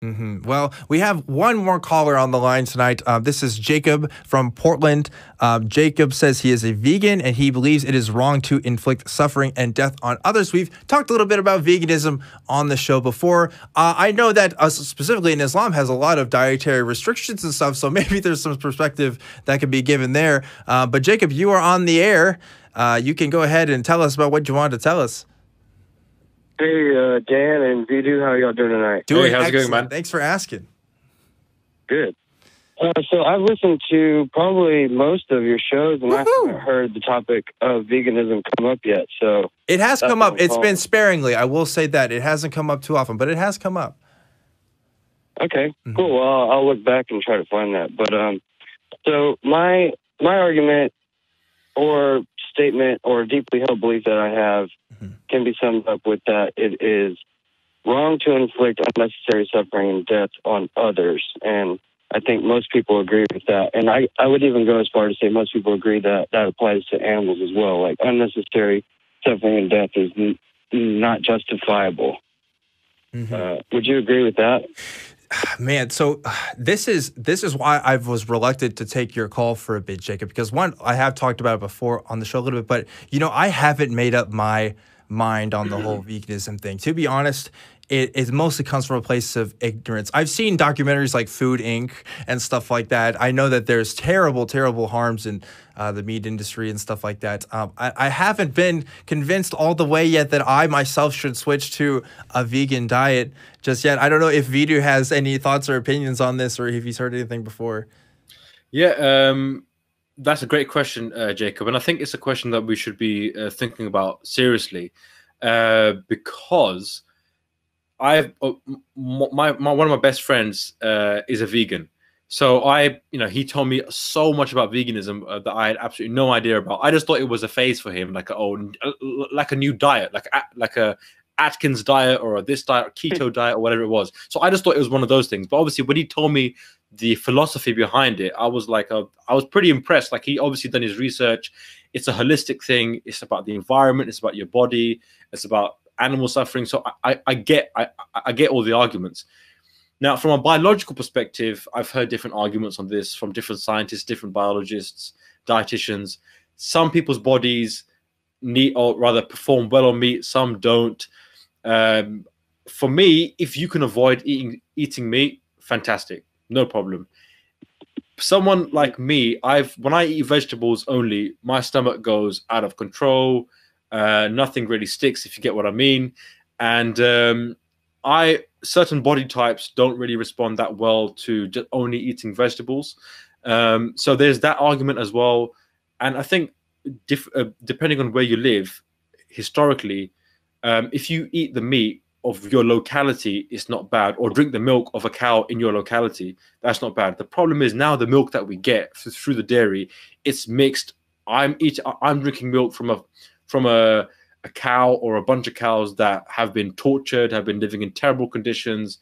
Well, we have one more caller on the line tonight. This is Jacob from Portland. Jacob says he is a vegan and he believes it is wrong to inflict suffering and death on others. We've talked a little bit about veganism on the show before. I know that specifically in Islam has a lot of dietary restrictions and stuff, so maybe there's some perspective that could be given there. But Jacob, you are on the air. You can go ahead and tell us about what you wanted to tell us. Hey, Dan and Veedu, how y'all doing tonight? Doing how's it going, excellent. man? Thanks for asking. Good. So I've listened to probably most of your shows, and I haven't heard the topic of veganism come up yet. So it has come up. It's been sparingly. I will say that it hasn't come up too often, but it has come up. Okay, cool. Well, I'll look back and try to find that. But so my argument or statement or deeply held belief that I have can be summed up with that it is wrong to inflict unnecessary suffering and death on others. And I think most people agree with that. And I would even go as far to say most people agree that that applies to animals as well. Like unnecessary suffering and death is not justifiable. Would you agree with that? Man, so this is why I was reluctant to take your call for a bit, Jacob, because one, I have talked about it before on the show a little bit, but I haven't made up my mind on the whole veganism thing. To be honest, it mostly comes from a place of ignorance. I've seen documentaries like Food Inc. and stuff like that. I know that there's terrible, terrible harms in the meat industry and stuff like that. I haven't been convinced all the way yet that I myself should switch to a vegan diet just yet. I don't know if Veedu has any thoughts or opinions on this or if he's heard anything before. Yeah, that's a great question, Jacob. And I think it's a question that we should be thinking about seriously because one of my best friends is a vegan. So he told me so much about veganism that I had absolutely no idea about. I just thought it was a phase for him, like a new diet, like a Atkins diet or this diet, or keto diet or whatever it was. So I just thought it was one of those things. But obviously, when he told me the philosophy behind it, I was pretty impressed. Like he obviously done his research. It's a holistic thing. It's about the environment. It's about your body. It's about animal suffering. So I get all the arguments. Now, from a biological perspective, I've heard different arguments on this from different scientists, different biologists, dietitians. Some people's bodies perform well on meat. Some don't. For me, if you can avoid eating meat, fantastic, no problem. Someone like me, when I eat vegetables only, my stomach goes out of control. Nothing really sticks, if you get what I mean. And certain body types don't really respond that well to just only eating vegetables. So there's that argument as well. And I think depending on where you live, historically, if you eat the meat of your locality, it's not bad, or drink the milk of a cow in your locality, that's not bad. The problem is now the milk that we get through the dairy, it's mixed. I'm drinking milk from a cow or a bunch of cows that have been tortured, have been living in terrible conditions,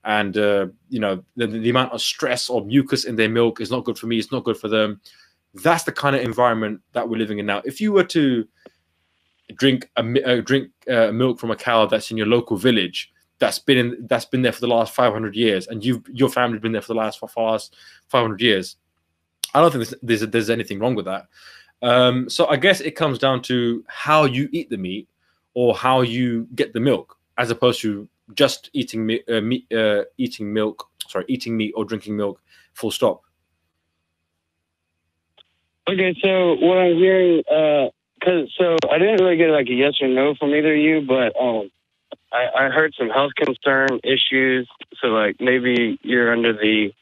and the amount of stress or mucus in their milk is not good for me. It's not good for them. That's the kind of environment that we're living in now. If you were to drink milk from a cow that's in your local village, that's been there for the last 500 years, and your family's been there for the last 500 years, I don't think there's anything wrong with that. So I guess it comes down to how you eat the meat or how you get the milk, as opposed to just eating meat or drinking milk, full stop. Okay, so what I'm hearing, so I didn't really get like a yes or no from either of you, but I heard some health concern issues. So like maybe you're under the,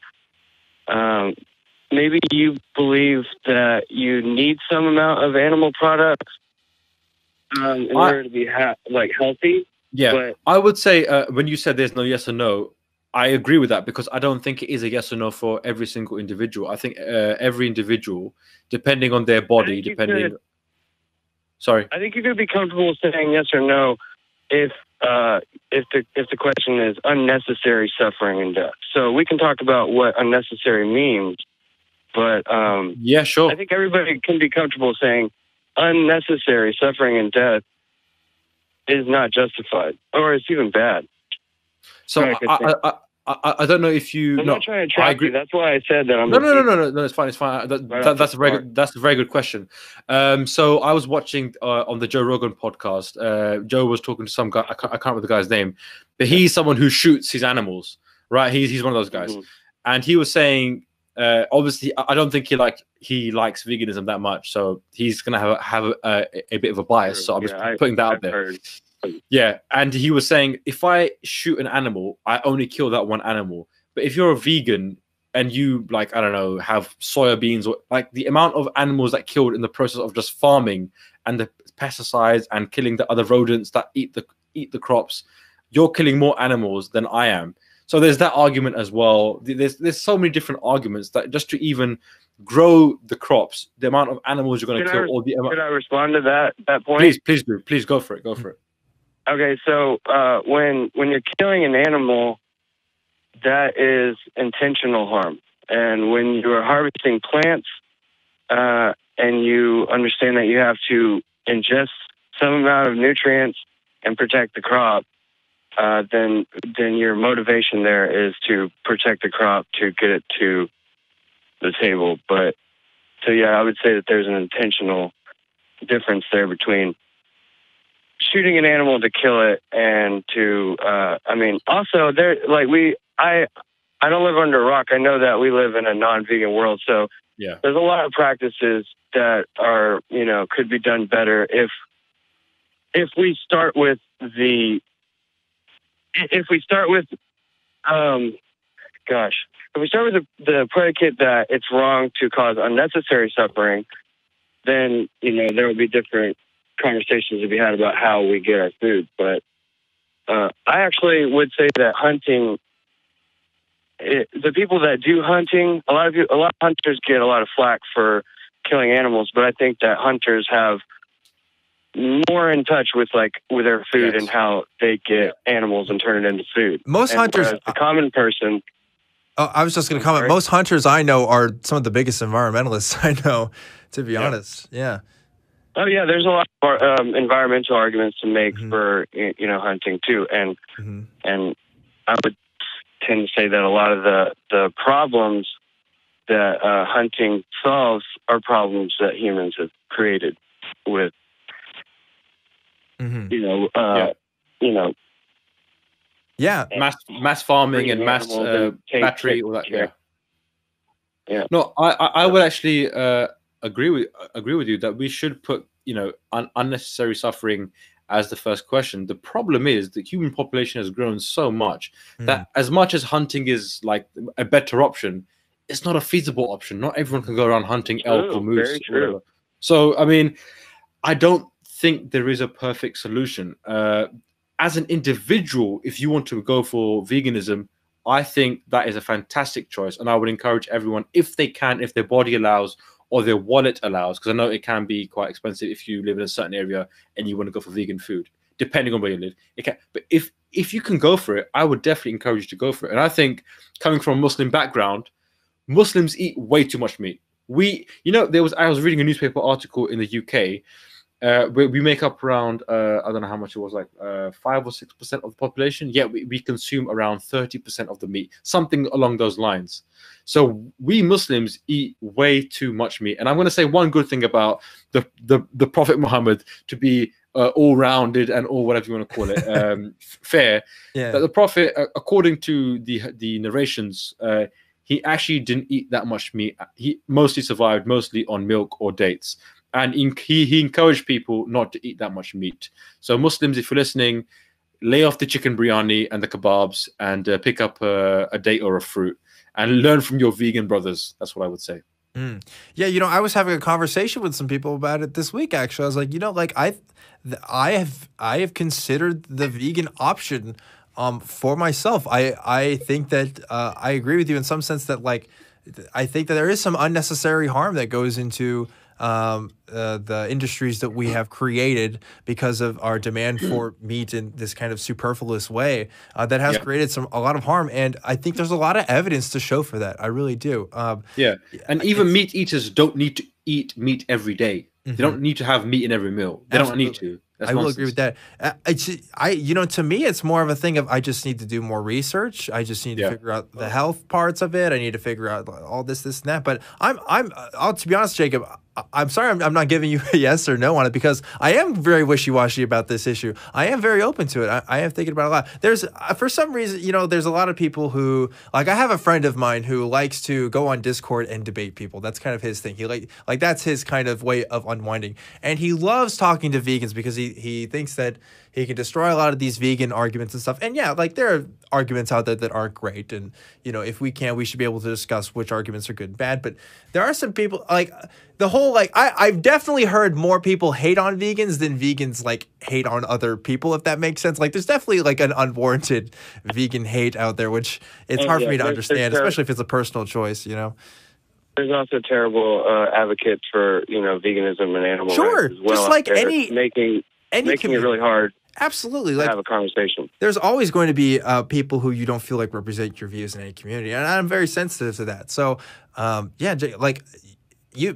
maybe you believe that you need some amount of animal products in order to be healthy. Yeah, but I would say when you said there's no yes or no, I agree with that, because I don't think it is a yes or no for every single individual. I think every individual, depending on their body, Sorry. I think you could be comfortable saying yes or no if the question is unnecessary suffering and death. So we can talk about what unnecessary means, but yeah, sure. I think everybody can be comfortable saying unnecessary suffering and death is not justified, or it's even bad. So I don't know if you. I'm no, not trying to I trap agree. you. That's why I said that I'm. No. It's fine. It's fine. Right That's a very good. That's a very good question. So I was watching on the Joe Rogan podcast. Joe was talking to some guy. I can't remember the guy's name, but he's someone who shoots his animals. Right? He's one of those guys, and he was saying, obviously, I don't think he likes veganism that much, so he's gonna have a bit of a bias. So I'm just putting that out there. Heard. Yeah, and he was saying, if I shoot an animal, I only kill that one animal. But if you're a vegan and you, like, I don't know, have soya beans, or like the amount of animals that killed in the process of just farming and the pesticides and killing the other rodents that eat the crops, you're killing more animals than I am. So there's that argument as well. There's so many different arguments that just to even grow the crops, the amount of animals you're going to kill, or the amount. Could I respond to that point? Please do. Please go for it. Go for it. Okay, so when you're killing an animal, that is intentional harm. And when you are harvesting plants and you understand that you have to ingest some amount of nutrients and protect the crop, then your motivation there is to protect the crop to get it to the table. But so yeah, I would say that there's an intentional difference there between shooting an animal to kill it and to I mean, also there, like, I don't live under a rock. I know that we live in a non-vegan world, so yeah, there's a lot of practices that are, you know, could be done better if we start with the predicate that it's wrong to cause unnecessary suffering, then, you know, there will be different conversations to be had about how we get our food. But I actually would say that hunting, the people that do hunting, a lot of hunters get a lot of flack for killing animals, but I think that hunters have more in touch with their food and how they get animals and turn it into food. Most hunters, the common person. Oh, I was just going to comment. Most hunters I know are some of the biggest environmentalists I know, to be honest. Yeah. Oh yeah, there's a lot of environmental arguments to make for, you know, hunting too, and I would tend to say that a lot of the problems that hunting solves are problems that humans have created with, you know, mass farming and mass battery, all that. Yeah. No, I would actually agree with you that we should put, you know, unnecessary suffering as the first question. The problem is the human population has grown so much that as much as hunting is like a better option, it's not a feasible option. Not everyone can go around hunting elk or moose. Very true. So, I mean, I don't think there is a perfect solution. As an individual, if you want to go for veganism, I think that is a fantastic choice. And I would encourage everyone, if they can, if their body allows or their wallet allows, because I know it can be quite expensive if you live in a certain area and you want to go for vegan food, depending on where you live. It can, but if you can go for it, I would definitely encourage you to go for it. And I think, coming from a Muslim background, Muslims eat way too much meat. I was reading a newspaper article in the UK where we make up around, I don't know how much it was, like 5 or 6% of the population. Yet we consume around 30% of the meat, something along those lines. So we Muslims eat way too much meat. And I'm going to say one good thing about the Prophet Muhammad, to be all-rounded and all whatever you want to call it, fair. Yeah. That the Prophet, according to the narrations, he actually didn't eat that much meat. He mostly survived mostly on milk or dates. And he encouraged people not to eat that much meat. So Muslims, if you're listening, lay off the chicken biryani and the kebabs and pick up a date or a fruit and learn from your vegan brothers. That's what I would say. Yeah, you know, I was having a conversation with some people about it this week, actually. I was like, you know, like I have considered the vegan option for myself. I think that I agree with you in some sense that, like, I think that there is some unnecessary harm that goes into the industries that we have created because of our demand for meat in this kind of superfluous way that has created a lot of harm. And I think there's a lot of evidence to show for that. I really do. And even meat eaters don't need to eat meat every day. They don't need to have meat in every meal. They don't need to. That's I will nonsense. agree with that. To me, it's more of a thing of I just need to do more research. I just need to figure out the health parts of it. I need to figure out all this, and that. But to be honest, Jacob, I'm sorry I'm not giving you a yes or no on it because I am very wishy-washy about this issue. I am very open to it. I am thinking about it a lot. There's, for some reason, there's a lot of people who, like, I have a friend of mine who likes to go on Discord and debate people. That's kind of his thing. He like that's his kind of way of unwinding. And he loves talking to vegans because he thinks that he can destroy a lot of these vegan arguments and stuff. And yeah, like there are arguments out there that aren't great. And, if we should be able to discuss which arguments are good and bad. But there are some people like the whole, like, I've definitely heard more people hate on vegans than vegans like hate on other people, if that makes sense. Like there's definitely like an unwarranted vegan hate out there, which it's hard for me to understand, especially if it's a personal choice, There's also terrible advocates for, veganism and animal rights as well. Just like making it really hard. Absolutely, to have a conversation. There's always going to be people who you don't feel like represent your views in any community, and I'm very sensitive to that. So, like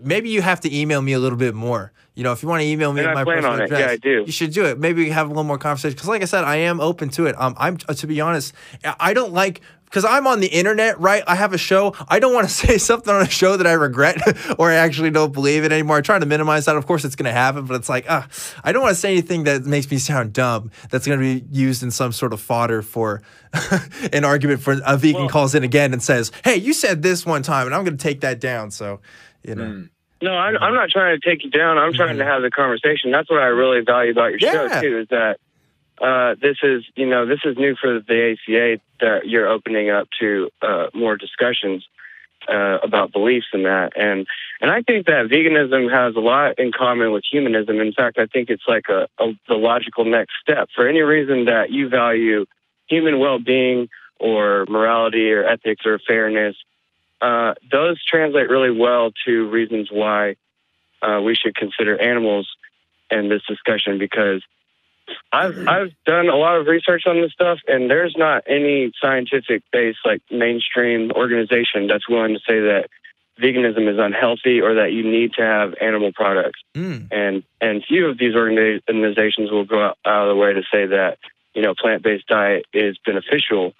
maybe you have to email me a little bit more. If you want to email me my personal address, yeah, I do. You should do it. Maybe we can have a little more conversation because, like I said, I am open to it. I'm to be honest, I don't like. Because I'm on the internet, right? I have a show. I don't want to say something on a show that I regret or I actually don't believe it anymore. I try to minimize that. Of course, it's going to happen, but it's like, I don't want to say anything that makes me sound dumb that's going to be used in some sort of fodder for an argument for a vegan calls in again and says, hey, you said this one time, and I'm going to take that down. So, No, I'm not trying to take you down. I'm trying to have the conversation. That's what I really value about your show, too, is that this is new for the ACA that you're opening up to more discussions about beliefs in that. And I think that veganism has a lot in common with humanism. In fact, I think it's like the logical next step. For any reason that you value human well-being or morality or ethics or fairness, those translate really well to reasons why we should consider animals in this discussion, because I've done a lot of research on this stuff, and there's not any scientific-based, like, mainstream organization that's willing to say that veganism is unhealthy or that you need to have animal products. And few of these organizations will go out of the way to say that, plant-based diet is beneficial.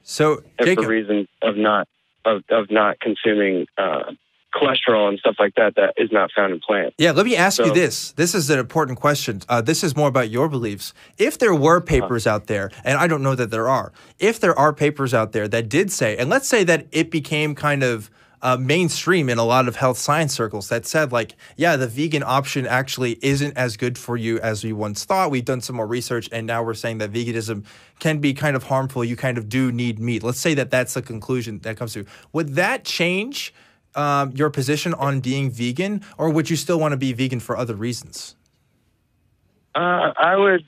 So, Jacob, for reasons of not consuming cholesterol and stuff like that is not found in plants. Yeah, let me ask you this. This is an important question. This is more about your beliefs. If there were papers out there, and I don't know that there are, if there are papers out there that did say, and let's say that it became kind of mainstream in a lot of health science circles that said, like, yeah, the vegan option actually isn't as good for you as we once thought. We've done some more research, and now we're saying that veganism can be kind of harmful. You kind of do need meat. Let's say that that's the conclusion that comes to. Would that change your position on being vegan, or would you still want to be vegan for other reasons? I would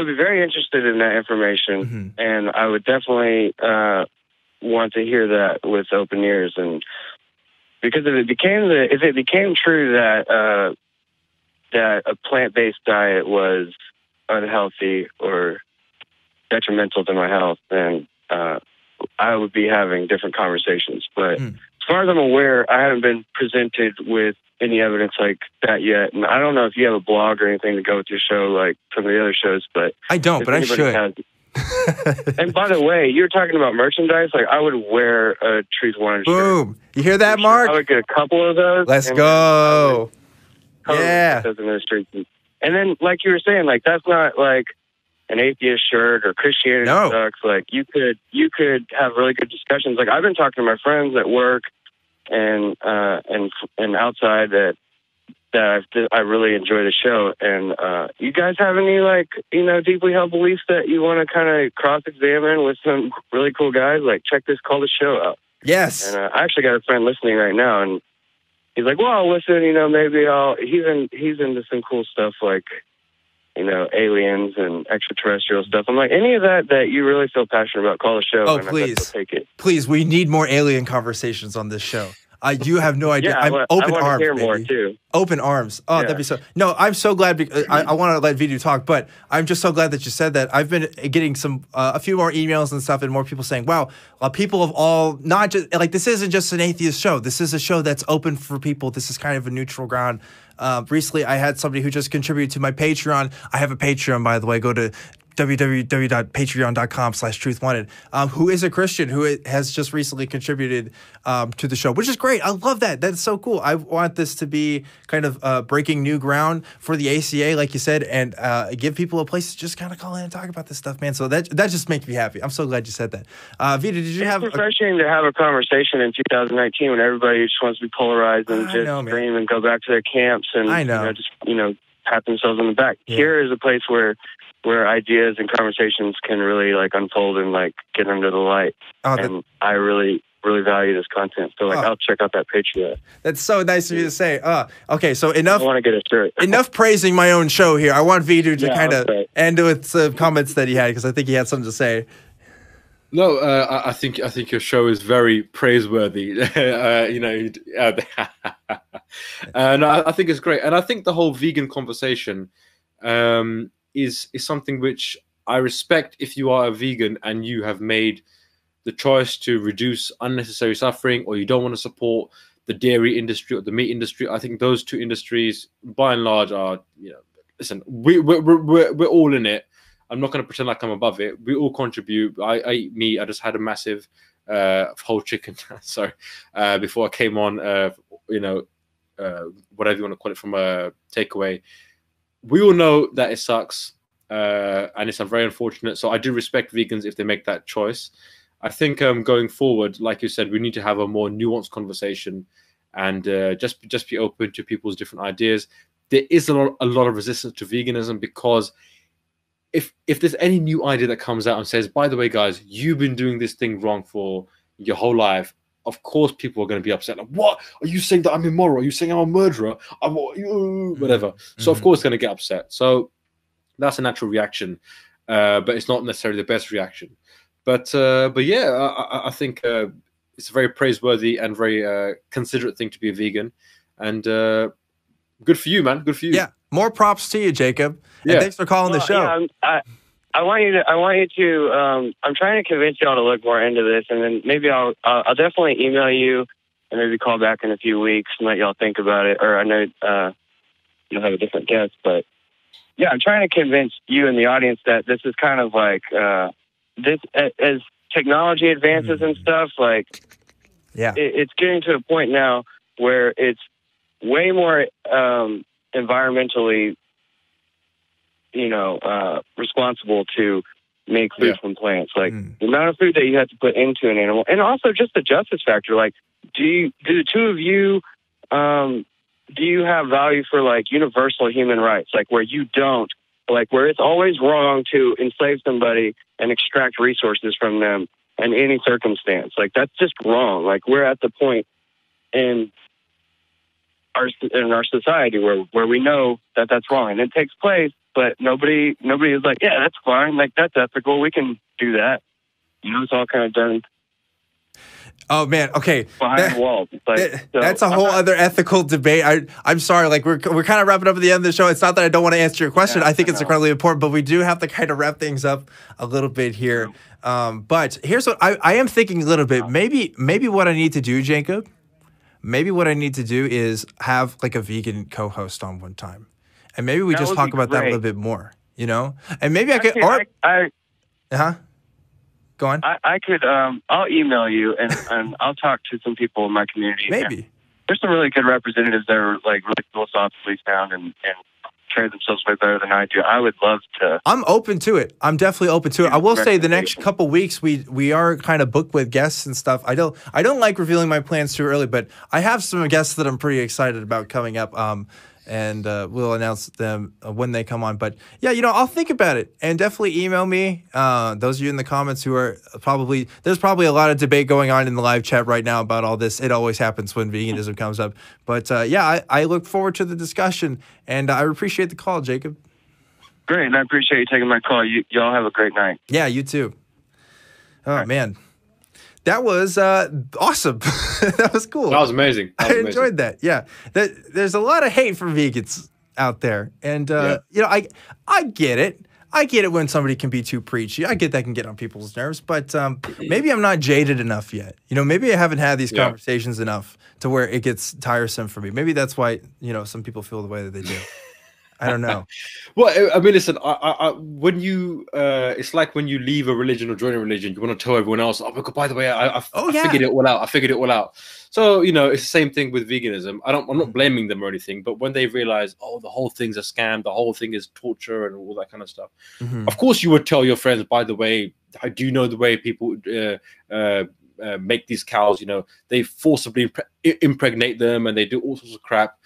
be very interested in that information, and I would definitely want to hear that with open ears. And because if it became true that a plant-based diet was unhealthy or detrimental to my health, then I would be having different conversations. But as far as I'm aware, I haven't been presented with any evidence like that yet. And I don't know if you have a blog or anything to go with your show like some of the other shows, but I don't, but I should. And by the way, you were talking about merchandise. Like, I would wear a Truth One shirt. Boom! You hear that, Mark? I would get a couple of those. Let's go. Yeah. Those in the streets. And then, like you were saying, like, that's not like an atheist shirt or Christianity sucks. Like, you could have really good discussions. Like, I've been talking to my friends at work and outside that I really enjoy the show. And you guys have any, like, deeply held beliefs that you want to kind of cross-examine with some really cool guys? Like, check this, call the show out. Yes. And I actually got a friend listening right now, and he's like, well, I'll listen, maybe he's into some cool stuff like, aliens and extraterrestrial stuff. I'm like, any of that you really feel passionate about, call the show. Oh, and please. Take it. Please, we need more alien conversations on this show. You have no idea. Yeah, I'm I open want arms, to hear baby. more too. Open arms. Oh, that'd be so. No, I'm so glad. I want to let Veedu talk, but I'm just so glad that you said that. I've been getting a few more emails and stuff, and more people saying, "Wow, people of all, not just like this isn't just an atheist show. This is a show that's open for people. This is kind of a neutral ground." Recently, I had somebody who just contributed to my Patreon. I have a Patreon, by the way. Go to www.patreon.com/truthwanted, who is a Christian who has just recently contributed to the show, which is great. I love that. That's so cool. I want this to be kind of breaking new ground for the ACA, like you said, and give people a place to just kind of call in and talk about this stuff, man. So that just makes me happy. I'm so glad you said that. Veedu, did you have... It's refreshing to have a conversation in 2019 when everybody just wants to be polarized and scream and go back to their camps and pat themselves on the back. Yeah. Here is a place where ideas and conversations can really like unfold and like get under the light. And I really value this content. So I'll check out that Patreon. That's so nice of you to say. Okay, so enough. I want to get a shirt. Enough praising my own show here. I want Veedu to kind of end with some comments that he had, because I think he had something to say. No, I think your show is very praiseworthy. And I think it's great. And I think the whole vegan conversation is something which I respect if you are a vegan and you have made the choice to reduce unnecessary suffering, or you don't want to support the dairy industry or the meat industry. I think those two industries, by and large, are, listen, we're all in it. I'm not going to pretend like I'm above it. We all contribute. I eat meat. I just had a massive whole chicken, sorry, before I came on, whatever you want to call it, from a takeaway. We all know that it sucks, and it's very unfortunate. So I do respect vegans if they make that choice. I think going forward, like you said, we need to have a more nuanced conversation and just be open to people's different ideas. There is a lot of resistance to veganism because if there's any new idea that comes out and says, by the way, guys, you've been doing this thing wrong for your whole life, of course people are going to be upset. Like, what? Are you saying that I'm immoral? Are you saying I'm a murderer? Whatever. So of course going to get upset. So that's a natural reaction, but it's not necessarily the best reaction. But yeah, I think it's a very praiseworthy and very considerate thing to be a vegan, and good for you, man. Good for you. Yeah, more props to you, Jacob. And thanks for calling the show. Yeah, I want you to. I'm trying to convince y'all to look more into this, and then maybe I'll definitely email you and maybe call back in a few weeks and let y'all think about it. Or I know you'll have a different guest, but yeah, I'm trying to convince you and the audience that this is kind of like this as technology advances and stuff. Like, it's getting to a point now where it's way more environmentally, responsible to make food from plants. Like the amount of food that you have to put into an animal, and also just the justice factor. Like, do the two of you, do you have value for like universal human rights? Like where you don't, like where it's always wrong to enslave somebody and extract resources from them in any circumstance. Like that's just wrong. Like we're at the point in our society where we know that that's wrong and it takes place, but nobody is like, yeah, that's fine. Like that's ethical. We can do that. It's all kind of done. Oh man, okay. Behind the walls. That's a whole other ethical debate. I'm sorry, like we're kind of wrapping up at the end of the show. It's not that I don't want to answer your question. I think it's incredibly important, but we do have to kind of wrap things up a little bit here. But here's what I am thinking a little bit. Maybe what I need to do, Jacob. Maybe what I need to do is have like a vegan co-host on one time, and maybe we just talk about that a little bit more. And maybe I could. Go on. I could. I'll email you and I'll talk to some people in my community. Maybe there's some really good representatives that are like really philosophically sound and carry themselves way better than I do. I would love to. I'm open to it. I'm definitely open to it. I will say the next couple weeks we are kind of booked with guests and stuff. I don't like revealing my plans too early, but I have some guests that I'm pretty excited about coming up. And we'll announce them when they come on. But yeah, I'll think about it and definitely email me. Those of you in the comments who are there's probably a lot of debate going on in the live chat right now about all this. It always happens when veganism comes up. But yeah, I look forward to the discussion, and I appreciate the call, Jacob. Great, and I appreciate you taking my call. Y'all have a great night. Yeah, you too. Oh, man. That was awesome. That was cool. That was amazing. That was I enjoyed that. Yeah, there's a lot of hate for vegans out there, and you know, I get it. I get it when somebody can be too preachy. I get that can get on people's nerves, but maybe I'm not jaded enough yet. You know, maybe I haven't had these conversations enough to where it gets tiresome for me. Maybe that's why, you know, some people feel the way that they do. I don't know. Well, I mean, listen, when you, it's like when you leave a religion or join a religion, you want to tell everyone else, oh my God, by the way, I figured it all out. I figured it all out. So, you know, it's the same thing with veganism. I'm not blaming them or anything, but when they realize, oh, the whole thing's a scam, the whole thing is torture and all that kind of stuff. Of course, you would tell your friends, by the way, I do know the way people make these cows, you know, they forcibly impregnate them and they do all sorts of crap.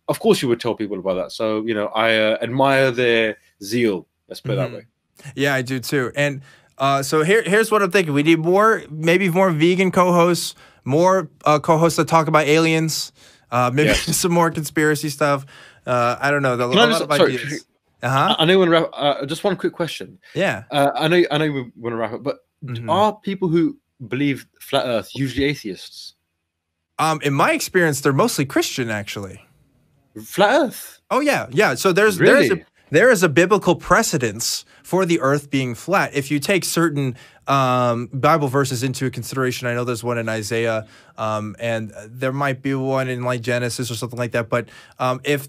Of course, you would tell people about that. So, you know, I admire their zeal. Let's put it that way. Yeah, I do too. And so here's what I'm thinking. We need maybe more vegan co-hosts, more co-hosts that talk about aliens, maybe some more conspiracy stuff. I don't know. Ideas. I know you want to wrap. Just one quick question. Yeah. I know we want to wrap up, but are people who believe flat Earth usually atheists? In my experience, they're mostly Christian, actually. Flat Earth. Oh yeah. So there is a biblical precedence for the Earth being flat. If you take certain Bible verses into consideration, I know there's one in Isaiah, and there might be one in like Genesis or something like that. But if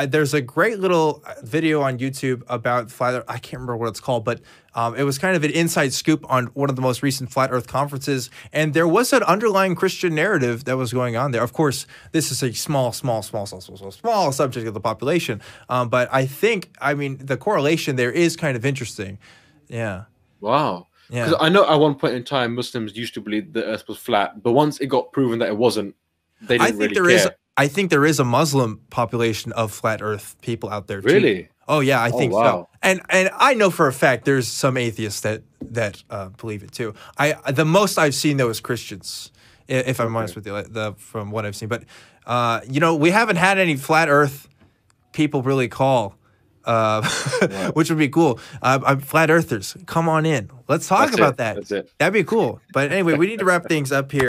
there's a great little video on YouTube about flat Earth, I can't remember what it's called, but it was kind of an inside scoop on one of the most recent flat Earth conferences, and there was an underlying Christian narrative that was going on there. Of course, this is a small subject of the population, but I mean, the correlation there is kind of interesting. Yeah. Wow. Yeah. Because I know at one point in time, Muslims used to believe the Earth was flat, but once it got proven that it wasn't, they didn't really care. I think there is a Muslim population of flat Earth people out there too. Really? Oh yeah, I think so. And I know for a fact there's some atheists that believe it too. The most I've seen though is Christians, if I'm honest with you, from what I've seen. But you know, we haven't had any flat Earth people really call. Which would be cool. I'm flat earthers. Come on in. Let's talk about that. That's it. That'd be cool. But anyway, we need to wrap things up here.